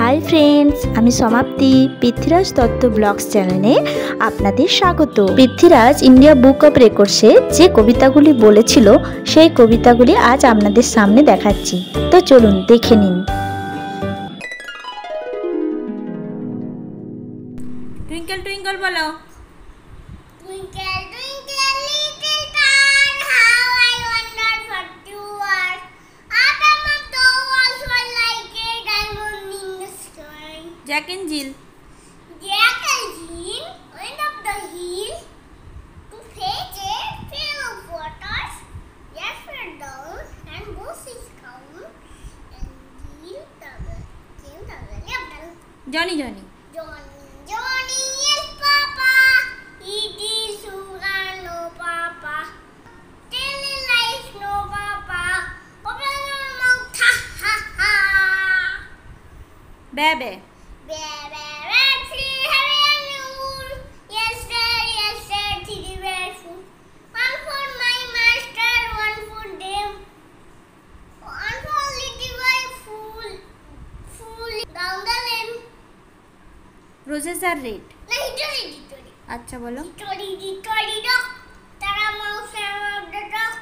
Hi friends, আমি সমাপ্তি Prithviraj Dutta blogs চ্যানেলে আপনাদের স্বাগত। পৃথ্বীরাজ ইন্ডিয়া বুক অফ রেকর্ডসে যে কবিতাগুলি বলেছিল সেই কবিতাগুলি আজ আপনাদের সামনে দেখাচ্ছি, তো চলুন দেখে নিন। টুইঙ্কেল টুইঙ্কেল বলো। Twinkle, twinkle, little star, how I wonder what you are. Up above the walls were like a diamond in the sky. Jack and Jill. Jack and Jill went up the hill to fetch a pail of water. Jack fell down and was his crown, and Jill came the valley of the Johnny Johnny. Johnny, yes, Papa. It is sugar, no, Papa. Telling lies, no, Papa. Open your mouth, ha, ha, ha. ব্যাবে। Bear, free, heavy and wool. Yes, sir, three bear food. One for my master, one for them. One for little boy, fool down the lane. Roses are red. No, history. আচ্ছা বলো। History dog. Tara mouse and the dog.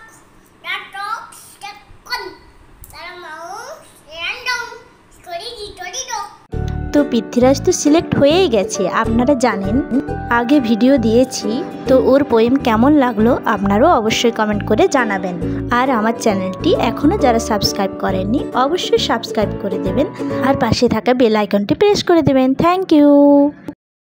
The dog stuck on. Tara mouse and down. History dog. তো পৃথ্বীরাজ তো select হয়েই গেছে, আপনারা জানেন, আগে video দিয়েছি। তো ওর পোয়েম কেমন লাগলো আপনারাও অবশ্যই কমেন্ট করে জানাবেন। আর আমার চ্যানেলটি এখনও যারা সাবস্ক্রাইব করেননি অবশ্যই সাবস্ক্রাইব করে দেবেন, আর পাশে থাকা বেল আইকনটি প্রেস করে দেবেন। Thank you.